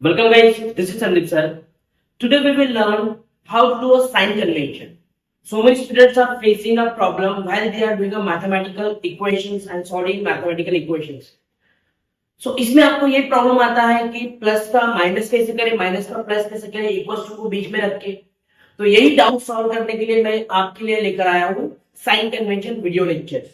Welcome guys, this is Sandeep sir. Today we will learn how to do a sign convention. So many students are facing a problem while they are doing a mathematical equations and solving mathematical equations. So इसमें आपको ये problem आता है कि plus का minus कैसे करें, minus का प्लस कैसे करें, इक्वल्स टू को बीच में रख के। तो यही डाउट सॉल्व करने के लिए मैं आपके लिए लेकर आया हूँ साइन कन्वेंशन वीडियो लेक्चर।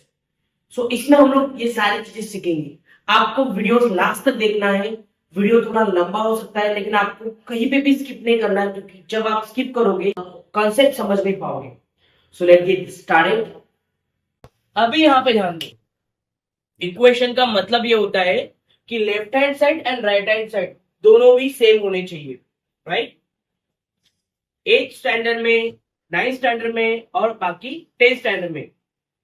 सो इसमें हम लोग ये सारी चीजें सीखेंगे। आपको वीडियो लास्ट तक देखना है। वीडियो थोड़ा लंबा हो सकता है लेकिन आपको कहीं पे भी स्किप नहीं करना है, क्योंकि जब आप स्किप करोगे कॉन्सेप्ट समझ नहीं पाओगे। So let's get started. अभी यहाँ पे ध्यान दो, इक्वेशन का मतलब ये होता है कि left hand side and right hand side दोनों भी सेम होने चाहिए, राइट। 8th स्टैंडर्ड में, 9th स्टैंडर्ड में और बाकी 10th स्टैंडर्ड में,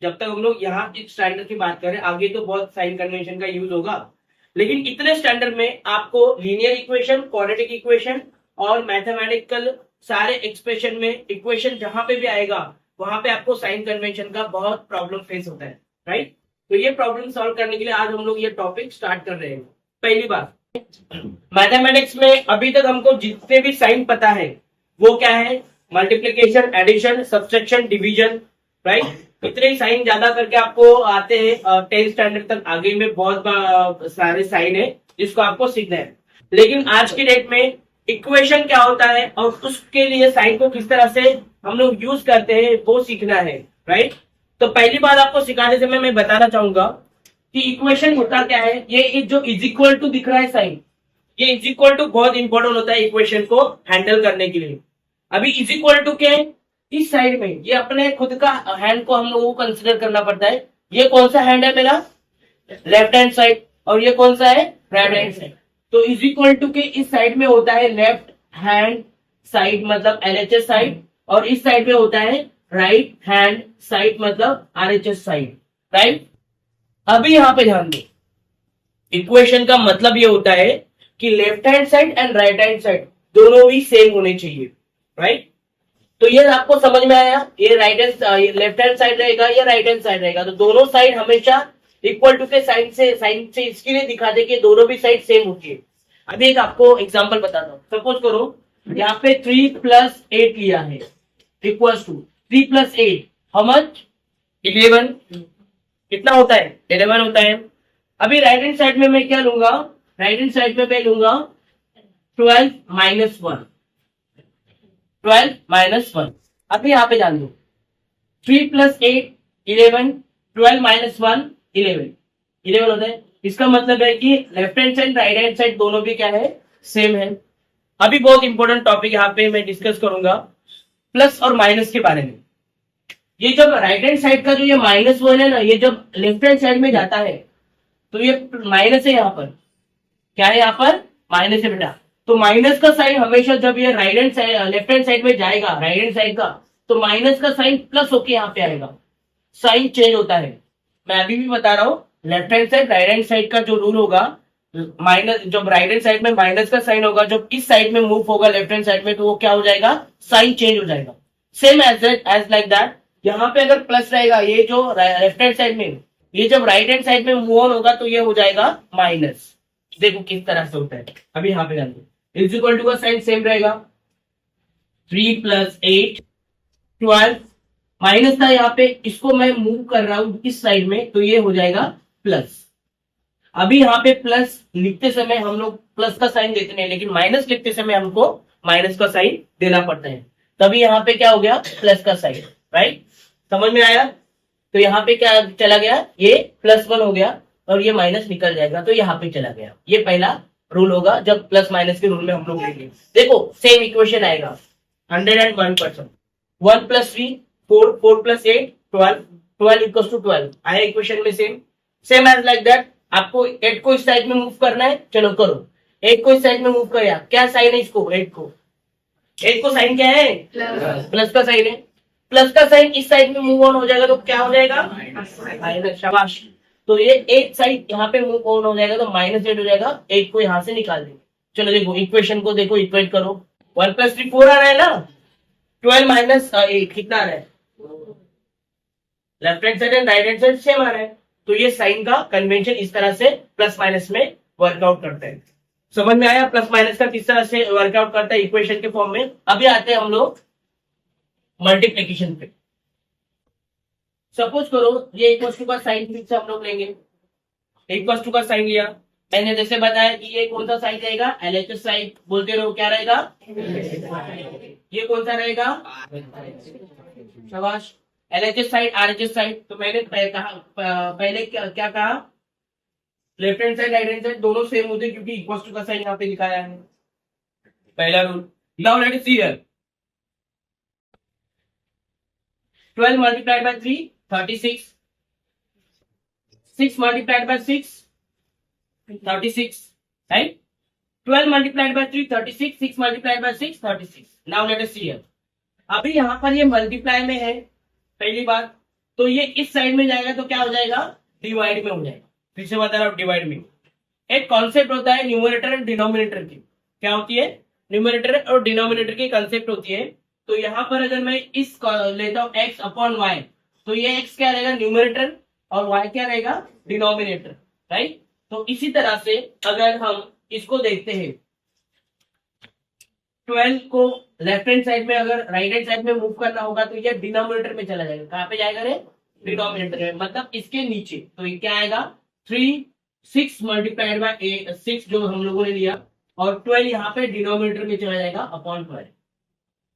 जब तक हम लोग यहाँ एक स्टैंडर्ड की बात करें, आगे तो बहुत साइन कन्वेंशन का यूज होगा, लेकिन इतने स्टैंडर्ड में आपको लीनियर इक्वेशन, क्वाड्रेटिक इक्वेशन और मैथमेटिकल सारे एक्सप्रेशन में इक्वेशन जहां पे भी आएगा वहां पे आपको साइन कन्वेंशन का बहुत प्रॉब्लम फेस होता है, राइट। तो ये प्रॉब्लम सॉल्व करने के लिए आज हम लोग ये टॉपिक स्टार्ट कर रहे हैं। पहली बात, मैथमेटिक्स में अभी तक हमको जितने भी साइन पता है वो क्या है, multiplication, addition, subtraction, division, right. इतने साइन ज्यादा करके आपको आते हैं 10th स्टैंडर्ड तक। आगे में बहुत सारे साइन है जिसको आपको सीखना है, लेकिन आज की डेट में इक्वेशन क्या होता है और उसके लिए साइन को किस तरह से हम लोग यूज करते हैं वो सीखना है, राइट। तो पहली बात आपको सिखाने से मैं बताना चाहूंगा कि इक्वेशन होता क्या है। ये जो इज इक्वल टू दिख रहा है साइन, ये इज इक्वल टू बहुत इंपॉर्टेंट होता है इक्वेशन को हैंडल करने के लिए। अभी इज इक्वल टू के इस साइड में ये अपने खुद का हैंड को हम लोगों को कंसिडर करना पड़ता है। ये कौन सा हैंड है मेरा, लेफ्ट हैंड साइड, और ये कौन सा है, राइट हैंड साइड। तो इज इक्वल टू के इस साइड में होता है लेफ्ट हैंड साइड मतलब एलएचएस साइड, और इस साइड में होता है राइट हैंड साइड मतलब आरएचएस साइड, राइट। अभी यहां पे ध्यान दो, इक्वेशन का मतलब ये होता है कि left hand side and right hand side दोनों भी सेम होने चाहिए, राइट। तो ये आपको समझ में आया, ये right hand left hand side रहेगा, ये राइट हैंड साइड रहेगा। तो दोनों साइड हमेशा इक्वल टू के साइन से इसके लिए दिखाते कि दोनों भी साइड सेम होती है। अभी एक आपको एग्जांपल बताता हूँ। सपोज करो यहाँ पे 3 + 8 लिया है इक्वल्स टू 3 + 8 हाउ मच, 11। कितना होता है, 11 होता है। अभी राइट हैंड साइड में मैं क्या लूंगा, राइट हैंड साइड में मैं लूंगा 12 - 1, 12 - 1। अभी यहाँ पे जान दो, 3 + 8 11, 12 - 1 11 होता है। इसका मतलब है कि left hand side right hand side दोनों भी क्या है, सेम है। अभी बहुत इंपॉर्टेंट टॉपिक यहाँ पे मैं डिस्कस करूंगा प्लस और माइनस के बारे में। ये जब राइट हैंड साइड का जो ये -1 है ना, ये जब लेफ्ट हैंड साइड में जाता है तो ये माइनस है। यहाँ पर क्या है, यहाँ पर माइनस है बेटा। तो माइनस का साइन हमेशा जब ये right hand side left hand side में जाएगा, राइट हैंड साइड का, तो माइनस का साइन प्लस होके यहाँ पे आएगा, साइन चेंज होता है। मैं अभी भी बता रहा हूँ, left hand side right hand side का जो रूल होगा, माइनस जब राइट हैंड साइड में माइनस का साइन होगा, जब इस साइड में मूव होगा लेफ्ट हैंड साइड में, तो वो क्या हो जाएगा, साइन चेंज हो जाएगा। सेम एज लाइक दैट यहाँ पे अगर प्लस रहेगा, ये जो लेफ्ट हैंड साइड में, ये जब राइट हैंड साइड में मूव ऑन होगा तो ये हो जाएगा माइनस। देखो किस तरह से होता है। अभी यहाँ पे जान दो, इज इक्वल टू का साइन सेम रहेगा, 3 + 8 12 माइनस था यहाँ पे, इसको मैं मूव कर रहा हूं इस साइड में तो ये हो जाएगा प्लस। अभी यहाँ पे प्लस लिखते समय हम लोग प्लस का साइन देते हैं, लेकिन माइनस लिखते समय हमको माइनस का साइन देना पड़ता है। तभी यहाँ पे क्या हो गया, प्लस का साइन, राइट। समझ में आया। तो यहाँ पे क्या चला गया, ये +1 हो गया और ये माइनस निकल जाएगा, तो यहाँ पे चला गया। ये पहला रूल होगा जब प्लस माइनस के रूल में हम लोग लेंगे। देखो सेम इक्वेशन आएगा 101%, 1 + 3 4, 4 + 8 12, 12 = 12 आया इक्वेशन में। सेम एज लाइक दैट आपको 8 को इस साइड में मूव करना है, चलो करो। 8 को इस साइड में मूव कर, क्या साइन है इसको, 8 को साइन क्या है, प्लस का साइन है। प्लस का साइन इस साइड में मूव ऑन हो जाएगा तो क्या हो जाएगा, माइनस। शाबाश। तो ये 8 साइड यहाँ पे मूव ऑन हो जाएगा तो -8 हो जाएगा। 8 को यहाँ से निकाल देंगे। चलो देखो इक्वेशन को देखो, इक्वेट करो। 1 + 3 4 आ रहा है ना, 12 - 8 कितना आ रहा है, left hand side and right hand side same आ रहा है। तो ये साइन का कन्वेंशन इस तरह से प्लस माइनस में वर्कआउट करते हैं। समझ में आया? प्लस माइनस का किस तरह से वर्कआउट करता है इक्वेशन के फॉर्म में। अभी आते हैं हम लोग मल्टीप्लीकेशन पे। सपोज करो ये इक्वल टू का साइन फिर से हम लोग लेंगे। इक्वल टू का साइन लिया, मैंने जैसे बताया कि ये कौन सा साइन रहेगा, एलएचएस साइन। बोलते रहो क्या रहेगा, ये कौन सा रहेगा, शाबाश, एलएचएस साइड आरएचएस साइड। तो मैंने पहले क्या कहा, left hand side right hand side दोनों सेम होते क्योंकि इक्वल टू का साइन यहाँ पे दिखाया है, पहला rule. Now let us see here, 12 multiplied by 3 36, 6 multiplied by 6 36, right? 12 multiplied by 3 36, 6 multiplied by 6 36. Now let us see here. अभी यहाँ पर ये मल्टीप्लाई में है पहली बात, तो ये इस साइड में जाएगा तो क्या हो जाएगा, डिवाइड में हो जाएगा। फिर से बता रहा हूँ, डिवाइड में एक कॉन्सेप्ट होता है न्यूमरेटर एंड डिनोमिनेटर की। क्या होती है, न्यूमरेटर और डिनोमिनेटर की कॉन्सेप्ट होती है। तो यहाँ पर अगर मैं इस लेता हूँ x अपॉन वाई, तो ये x क्या रहेगा, न्यूमरेटर, और y क्या रहेगा, डिनोमिनेटर, राइट। तो इसी तरह से अगर हम इसको देखते हैं, 12 को लेफ्ट हैंड साइड में अगर राइट हैंड साइड में मूव करना होगा तो ये डिनोमिनेटर में चला जाएगा। कहाँ पे जाएगा रे, डिनोमिनेटर में, मतलब इसके नीचे। तो ये क्या आएगा, 3 6 मल्टीप्लाइड बाय 6 जो हम लोगों ने लिया, और 12 यहाँ पे डिनोमिनेटर में चला जाएगा अपॉन 12।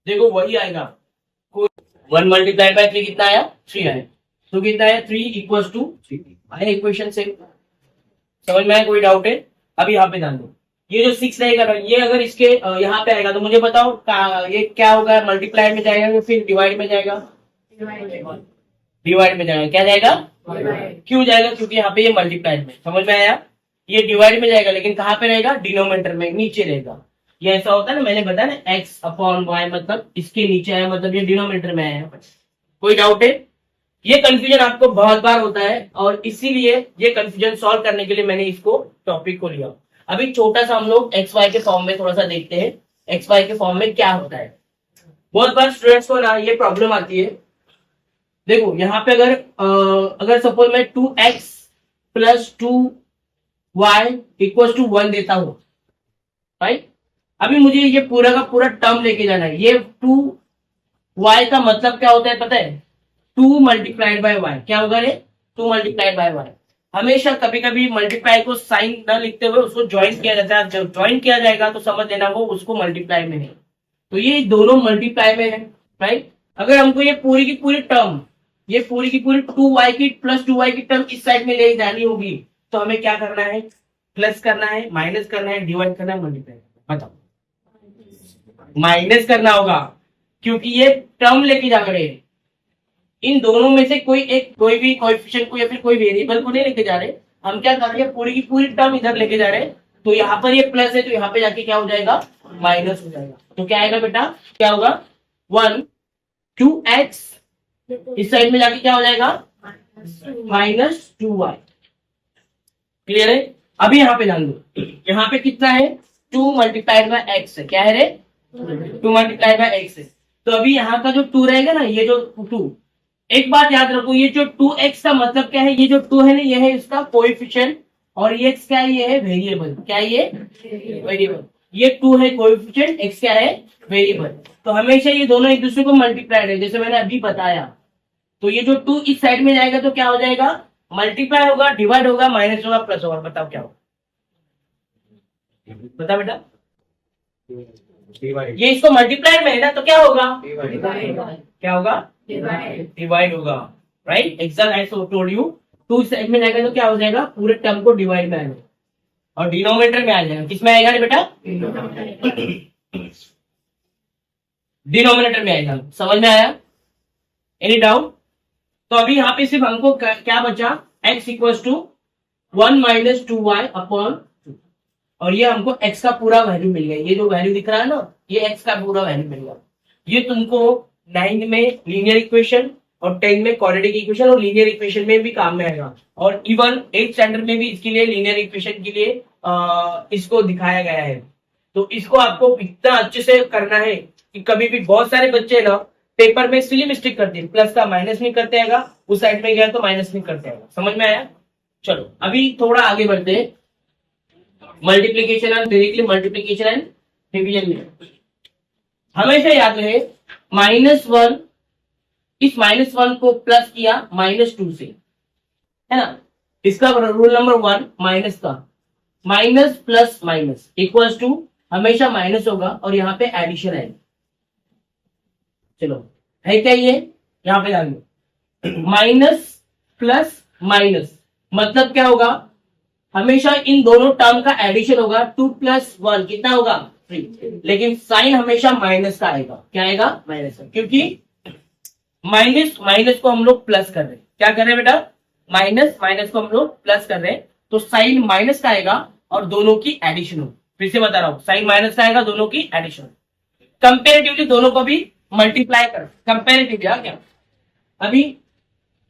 देखो वही आएगा, 1 मल्टीप्लाइड बाय 3 कितना आया, 3 आया। तो कितना आया, 3 इक्वल टू 3 आया। इक्वेशन से समझ में आया, कोई डाउट है? अभी यहाँ पे ध्यान दो, ये जो 6 रहेगा ना, ये अगर इसके यहाँ पे आएगा तो मुझे बताओ ये क्या होगा, मल्टीप्लाई में जाएगा या फिर डिवाइड में जाएगा, डिवाइड में जाएगा। क्या जाएगा, क्यों जाएगा, क्योंकि यहाँ पे ये मल्टीप्लाई में, समझ में आया, ये डिवाइड में जाएगा लेकिन कहाँ पे रहेगा, डिनोमिनेटर में, नीचे रहेगा। ये ऐसा होता है ना, मैंने बताया ना, x अपॉन वाई मतलब इसके नीचे आया, मतलब ये डिनोमिनेटर में आया। कोई डाउट है? ये कंफ्यूजन आपको बहुत बार होता है और इसीलिए ये कंफ्यूजन सॉल्व करने के लिए मैंने इसको टॉपिक को लिया। अभी छोटा सा हम लोग एक्स वाई के फॉर्म में थोड़ा सा देखते हैं, एक्स वाई के फॉर्म में क्या होता है। बहुत बार स्टूडेंट्स को ना ये प्रॉब्लम आती है। देखो यहाँ पे अगर सपोज मैं 2x plus 2y equal to 1 देता हूं, राइट। अभी मुझे ये पूरा का पूरा टर्म लेके जाना है। ये 2y का मतलब क्या होता है पता है, 2 मल्टीप्लाइड बाय y। क्या होगा रे, 2 मल्टीप्लाइड बाय y। हमेशा कभी कभी मल्टीप्लाई को साइन न लिखते हुए उसको ज्वाइन किया जाता है। जब ज्वाइन किया जाएगा तो समझ लेना वो उसको मल्टीप्लाई में है। तो ये दोनों मल्टीप्लाई में है, राइट। अगर हमको ये पूरी की पूरी टर्म, ये पूरी की पूरी 2y की प्लस 2y की टर्म इस साइड में ले जानी होगी, तो हमें क्या करना है, प्लस करना है, माइनस करना है, डिवाइड करना है, मल्टीप्लाई। बताओ, माइनस करना होगा क्योंकि ये टर्म लेके जा रहे हैं। इन दोनों में से कोई एक, कोई भी कोएफिशिएंट को या फिर कोई वेरिएबल को नहीं लेके जा रहे, हम क्या कर रहे हैं, पूरी की पूरी टर्म इधर लेके जा रहे हैं। तो यहाँ पर ये प्लस है तो यहाँ पे जाके क्या हो जाएगा, माइनस हो जाएगा। तो क्या आएगा बेटा, क्या होगा, 1 2x, इस साइड में जाके क्या हो जाएगा, माइनस 2y। क्लियर है? अभी यहाँ पे ध्यान दो, यहाँ पे कितना है, 2 मल्टीप्लाइड बाय x है। क्या है रे, 2 मल्टीप्लाइड बाय x है। तो अभी यहाँ का जो 2 रहेगा ना, ये जो 2, एक बात याद रखो, ये जो 2x का मतलब क्या है, ये जो 2 है ना, ये है इसका कोएफिशिएंट, और ये x क्या है, ये है वेरिएबल। क्या है ये, वेरिएबल। ये 2 है कोएफिशिएंट, x क्या है, वेरिएबल। तो हमेशा ये दोनों एक दूसरे को मल्टीप्लाइड है, जैसे मैंने अभी बताया। तो ये जो 2 इस साइड में जाएगा तो क्या हो जाएगा, मल्टीप्लाई होगा, डिवाइड होगा, माइनस होगा, प्लस होगा। बताओ क्या होगा, बता बेटा। ये इसको मल्टीप्लाइड में है ना, तो क्या होगा, क्या होगा, डिवाइड होगा, right. Exact I told you, 2 side में जाएगा तो क्या हो जाएगा, पूरे टर्म को डिवाइड में आएगा और डिनोमिनेटर में आ जाएगा। किसमें आएगा बेटा, डिनोमिनेटर में आएगा। समझ में आया, एनी डाउट? तो अभी यहाँ पे सिर्फ हमको क्या बचा, x equal to 1 minus 2y upon 2, और ये हमको x का पूरा वैल्यू मिल गया। ये जो वैल्यू दिख रहा है ना, ये x का पूरा वैल्यू मिल गया। ये तुमको 9 में लीनियर इक्वेशन और 10 में क्वाड्रेटिक इक्वेशन और लीनियर इक्वेशन में भी काम में आएगा, और इवन 8th स्टैंडर्ड में भी इसके लिए लीनियर इक्वेशन के लिए इसको दिखाया गया है। तो इसको आपको इतना अच्छे से करना है कि कभी भी, बहुत सारे बच्चे ना पेपर में सिली मिस्टेक करते हैं, प्लस का माइनस नहीं करते आएगा, उस साइड में गया तो माइनस नहीं करते आएगा। समझ में आया? चलो अभी थोड़ा आगे बढ़ते हैं। Multiplication and basically multiplication and division में हमेशा याद रहे -1, इस -1 को प्लस किया -2 से, है ना। इसका रूल नंबर 1 माइनस का minus plus minus equals to हमेशा माइनस होगा और यहाँ पे एडिशन है। चलो है क्या ये, यहाँ पे जाएंगे माइनस प्लस माइनस मतलब क्या होगा, हमेशा इन दोनों टर्म का एडिशन होगा। 2 + 1 कितना होगा 3, लेकिन साइन हमेशा माइनस का आएगा। क्या आएगा माइनस का, क्योंकि माइनस माइनस को हम लोग प्लस कर रहे हैं। क्या कर रहे हैं बेटा, माइनस माइनस को हम लोग प्लस कर रहे हैं, तो साइन माइनस का आएगा और दोनों की एडिशन हो। फिर से बता रहा हूं, साइन माइनस का आएगा, दोनों की एडिशन। कंपेरेटिवली दोनों को भी मल्टीप्लाई कर, कंपेरेटिवली आ क्या। अभी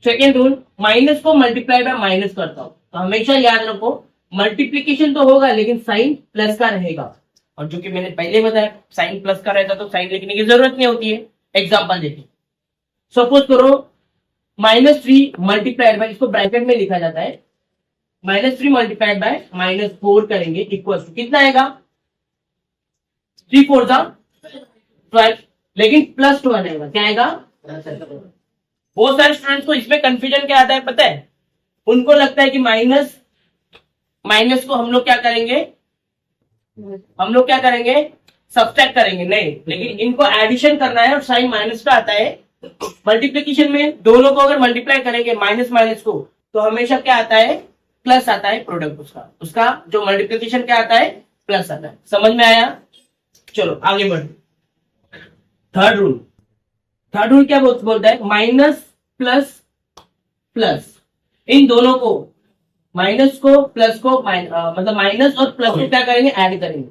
सेकेंड रूल, माइनस को मल्टीप्लाई बाय माइनस करता हूं, तो हमेशा याद रखो मल्टीप्लीकेशन तो होगा लेकिन साइन प्लस का रहेगा। और जो कि मैंने पहले बताया साइन प्लस का रहता तो साइन लिखने की जरूरत नहीं होती है। एग्जाम्पल देखिए, सपोज करो -3 मल्टीप्लाइड बाय, इसको ब्रैकेट में लिखा जाता है, -3 मल्टीप्लाइड बाय -4 करेंगे इक्वल टू कितना आएगा, 3 4 12, लेकिन +2 आएगा। क्या आएगा, बहुत सारे स्टूडेंट्स को इसमें कंफ्यूजन क्या आता है पता है, उनको लगता है कि माइनस माइनस को हम लोग क्या करेंगे सब्ट्रैक्ट करेंगे, नहीं, लेकिन इनको एडिशन करना है और साइन माइनस का आता है। मल्टीप्लीकेशन में दोनों को अगर मल्टीप्लाई करेंगे माइनस माइनस को, तो हमेशा क्या आता है, प्लस आता है प्रोडक्ट उसका जो मल्टीप्लीकेशन क्या आता है, प्लस आता है। समझ में आया, चलो आगे बढ़ो। थर्ड रूल क्या बोलता है, माइनस प्लस प्लस, इन दोनों को माइनस को प्लस को मतलब माइनस और प्लस को क्या करेंगे, ऐड करेंगे।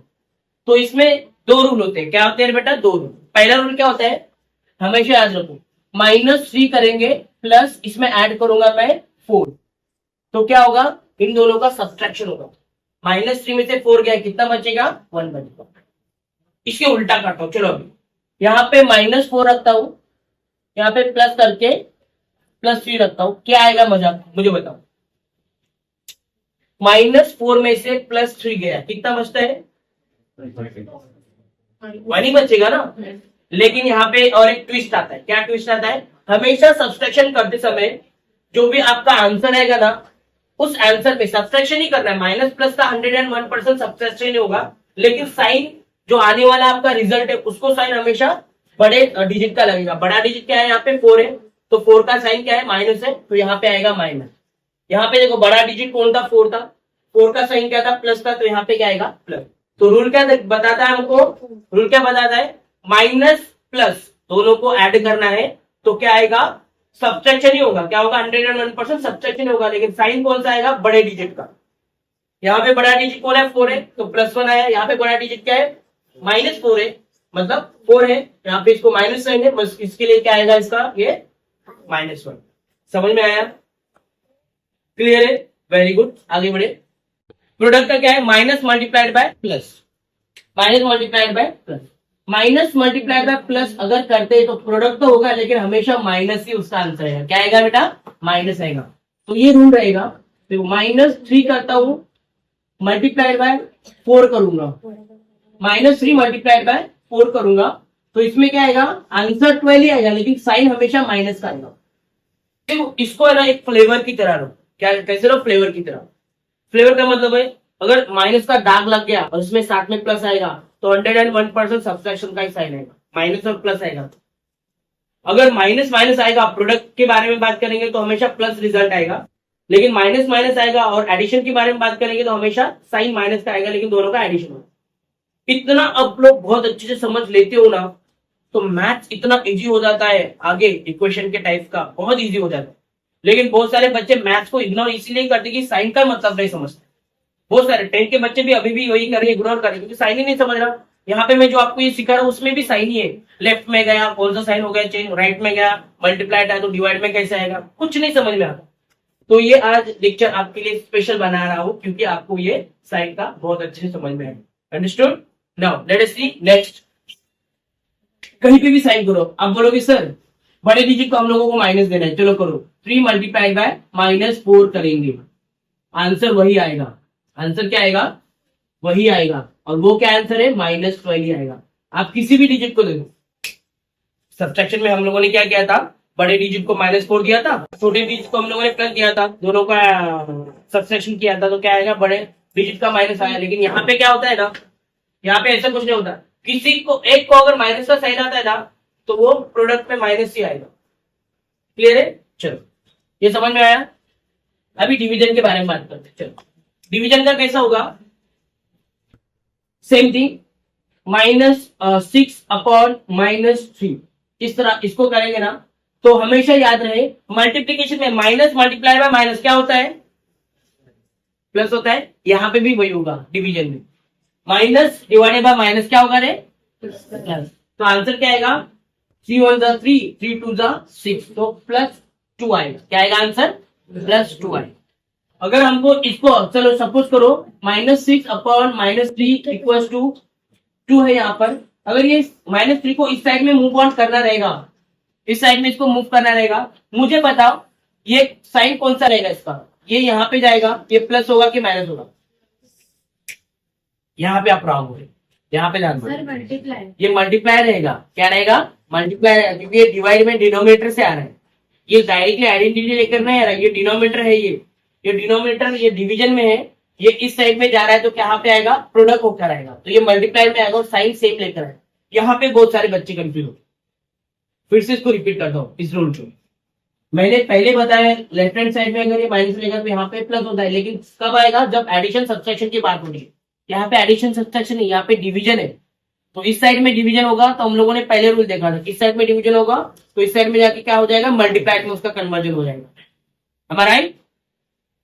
तो इसमें 2 रूल होते हैं। क्या होते हैं बेटा, 2 रूल। पहला रूल क्या होता है, हमेशा याद रखो, -3 करेंगे प्लस इसमें ऐड करूंगा मैं 4, तो क्या होगा, इन दोनों का सब्ट्रैक्शन होगा। -3 में से 4 गया, कितना बचेगा, 1 बचेगा। इसके उल्टा करता हूं, चलो अभी यहाँ पे -4 रखता हूं, यहाँ पे प्लस करके +3 रखता हूं, क्या आएगा मजा, मुझे बताओ। -4 में से +3 गया, कितना बचता है, 1 ही बचेगा ना। लेकिन यहाँ पे और एक ट्विस्ट आता है। क्या ट्विस्ट आता है, हमेशा सब्सट्रैक्शन करते समय जो भी आपका आंसर आएगा ना, उस आंसर में सब्सट्रैक्शन ही करना है। माइनस प्लस का 101% सब्सट्रैक्शन होगा, लेकिन साइन जो आने वाला आपका रिजल्ट है उसको साइन हमेशा बड़े डिजिट का लगेगा। बड़ा डिजिट क्या है, यहाँ पे 4 है, तो 4 का साइन क्या है, माइनस है, तो यहाँ पे आएगा माइनस। यहाँ पे देखो बड़ा डिजिट कौन था, 4 था, 4 का साइन क्या था, प्लस था, तो यहाँ पे क्या आएगा, प्लस। तो रूल क्या बताता है हमको, रूल क्या बताता है, माइनस प्लस दोनों को ऐड करना है, तो क्या आएगा, सब्ट्रैक्शन ही होगा। क्या होगा, 101% सब्ट्रैक्शन होगा, लेकिन साइन कौन सा आएगा, बड़े डिजिट का। यहाँ पे बड़ा डिजिट कौन है, 4 है, तो +1 आया। यहाँ पे बड़ा डिजिट क्या है, -4 है, मतलब 4 है, यहाँ पे इसको माइनस साइन है, बस इसके लिए क्या आएगा, इसका ये -1। समझ में आया, क्लियर है, वेरी गुड। आगे बढ़े, प्रोडक्ट का क्या है, minus multiplied by plus, minus multiplied by plus. Minus multiplied by plus अगर करते हैं तो प्रोडक्ट तो होगा, लेकिन हमेशा माइनस ही उसका आंसर है। क्या आएगा बेटा, माइनस आएगा। तो ये रूल रहेगा। तो -3 करता हूं, मल्टीप्लाइड बाय 4 करूंगा, -3 मल्टीप्लाइड बाय 4 करूंगा, तो इसमें क्या आएगा, आंसर 12 ही आएगा, लेकिन साइन हमेशा माइनस का आएगा। इसको है ना एक फ्लेवर की तरह लो। क्या कैसे लो, फ्लेवर की तरह। फ्लेवर का मतलब है, अगर माइनस का दाग लग गया और इसमें साथ में प्लस आएगा, तो 101% सब्ट्रैक्शन का ही साइन आएगा, माइनस और प्लस आएगा। अगर माइनस माइनस आएगा, प्रोडक्ट के बारे में बात करेंगे तो हमेशा प्लस रिजल्ट आएगा, लेकिन माइनस माइनस आएगा और एडिशन के बारे में बात करेंगे तो हमेशा साइन माइनस का आएगा, लेकिन दोनों का एडिशन होगा। इतना आप लोग बहुत अच्छे से समझ लेते हो ना, तो मैथ्स इतना इजी हो जाता है, आगे इक्वेशन के टाइप का बहुत इजी हो जाता है। लेकिन बहुत सारे बच्चे मैथ्स को इग्नोर इसीलिए करते कि साइन का मतलब नहीं समझते। बहुत सारे 10 के बच्चे भी अभी भी वही करें, इग्नोर करें, क्योंकि साइन ही नहीं समझ रहा। यहाँ पे मैं जो आपको ये सिखा रहा हूँ उसमें भी साइन ही है। लेफ्ट में गया कौन सा साइन हो गया चेंज, राइट में गया मल्टीप्लाइड है तो डिवाइड में कैसे आएगा, कुछ नहीं समझ में आता। तो ये आज लेक्चर आपके लिए स्पेशल बना रहा हूँ, क्योंकि आपको ये साइन का बहुत अच्छे से समझ में आएगा। अंडरस्टूड, नाउ लेट अस सी नेक्स्ट। कहीं पे भी साइन करो, आप बोलोगे सर बड़े डिजिट को हम लोगों को माइनस देना है, चलो करो। 3 मल्टीप्लाइड बाय -4 करेंगे, आंसर वही आएगा। आंसर क्या आएगा, वही आएगा, और वो क्या आंसर है, -12 ही आएगा। आप किसी भी डिजिट को देखो, सब्ट्रैक्शन में हम लोगों ने क्या किया था, बड़े डिजिट को -4 दिया था, छोटे डिजिट को हम लोगों ने प्लस दिया था, दोनों का सब्ट्रैक्शन किया था, तो क्या आएगा, बड़े डिजिट का माइनस आया। लेकिन यहाँ पे क्या होता है ना, यहाँ पे ऐसा कुछ नहीं होता, किसी को एक को अगर माइनस का साइन आता है ना, तो वो प्रोडक्ट में माइनस ही आएगा। क्लियर है? चलो, ये समझ में आया। अभी डिवीजन के बारे में बात करते हैं। चलो, डिवीजन का कैसा होगा, सेम थिंग, -6 अपॉन -3, इस तरह इसको करेंगे ना, तो हमेशा याद रहे मल्टीप्लीकेशन में माइनस मल्टीप्लाई बाय माइनस क्या होता है, प्लस होता है। यहां पे भी वही होगा डिवीजन में, माइनस डिवाइडेड बाय माइनस क्या होगा रे, प्लस। तो आंसर क्या आएगा, 3 1 जा 3, 3 2 जा 6, तो +2 आएगा। क्या आएगा आंसर, +2 आएगा। अगर हमको इसको, चलो सपोज करो -6 अपॉन -3 इक्वल टू 2 है यहाँ पर, अगर ये -3 को इस साइड में मूव ऑन करना रहेगा, इस साइड में इसको मूव करना रहेगा, मुझे बताओ ये साइन कौन सा रहेगा इसका, ये यहाँ पे जाएगा, ये प्लस होगा कि माइनस होगा, यहाँ पे आप रॉन्ग हो रहे, यहाँ पे ध्यान दो, ये मल्टीप्लाई रहेगा। क्या रहेगा, मल्टीप्लाई रहेगा, क्योंकि ये डिवाइड में डिनोमिनेटर से आ रहा है, ये डायरेक्टली आइडेंटिटी लेकर नहीं आ रहा है, ये डिनोमिनेटर है, ये डिनोमिनेटर ये डिवीजन में है, ये इस साइड में जा रहा है, तो क्या पे आएगा, प्रोडक्ट होकर आएगा, तो ये मल्टीप्लाई में आएगा और साइन सेम लेकर आएगा। यहाँ पे बहुत सारे बच्चे कंफ्यूज हो, फिर से इसको रिपीट करता हूँ, इस रूल को मैंने पहले बताया, लेफ्ट हैंड साइड में अगर ये माइनस रहेगा तो यहाँ पे प्लस होता है, लेकिन कब आएगा, जब एडिशन सब्ट्रैक्शन की बात होगी। यहाँ पे एडिशन सब्ट्रैक्शन नहीं, यहाँ पे डिवीजन है, तो इस साइड में डिवीजन होगा, तो हम लोगों ने पहले रूल देखा था, इस साइड में डिवीजन होगा तो इस साइड में जाके क्या हो जाएगा, मल्टीप्लाई में उसका कन्वर्जन हो जाएगा। हमारा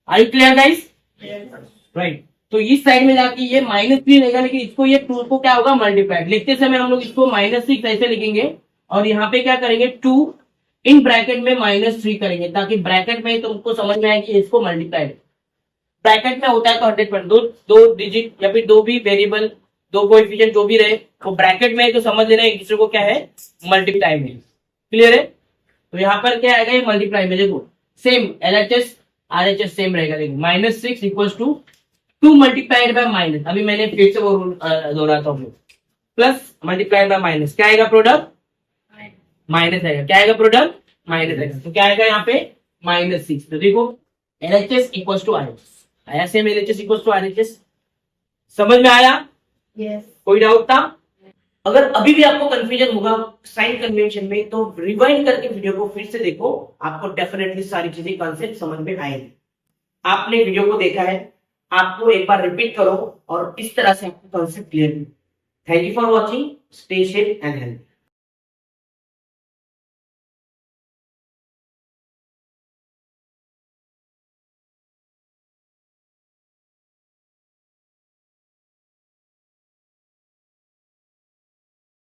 are you clear guys, right. तो इस साइड में जाके ये -3 रहेगा, लेकिन इसको ये 2 को क्या होगा, मल्टीप्लाई, लिखते समय हम लोग इसको -6 ऐसे लिखेंगे, और यहाँ पे क्या करेंगे, 2 इन ब्रैकेट में -3 करेंगे, ताकि ब्रैकेट में तुमको समझ में आए कि इसको मल्टीप्लाई, ब्रैकेट में होता है तो 100%, दो डिजिट या फिर दो भी वेरिएबल, दो कोएफिशिएंट जो भी रहे, वो ब्रैकेट में है तो समझ लेना एक दूसरे को क्या है, मल्टीप्लाई में। क्लियर है? तो यहाँ पर क्या आएगा, ये मल्टीप्लाई में, देखो सेम LHS RHS सेम रहेगा, देखो -6 equal to 2 multiplied by minus, अभी मैंने फिर से वो रूल दोहराता हूँ, प्लस मल्टीप्लाइड बाय माइनस, क्या आएगा प्रोडक्ट, माइनस आएगा, क्या आएगा प्रोडक्ट, माइनस आएगा, तो क्या आएगा यहाँ पे -6। तो देखो LHS इक्वल टू RHS आया, same LHS equal to RHS, समझ में आया? Yes. कोई डाउट था? अगर अभी भी आपको कंफ्यूजन होगा साइन कन्वेंशन में, तो रिवाइंड करके वीडियो को फिर से देखो, आपको डेफिनेटली सारी चीजें कॉन्सेप्ट समझ में आएंगे। आपने वीडियो को देखा है, आपको एक बार रिपीट करो और इस तरह से आपको कॉन्सेप्ट क्लियर हो। Thank you for watching, stay safe and healthy.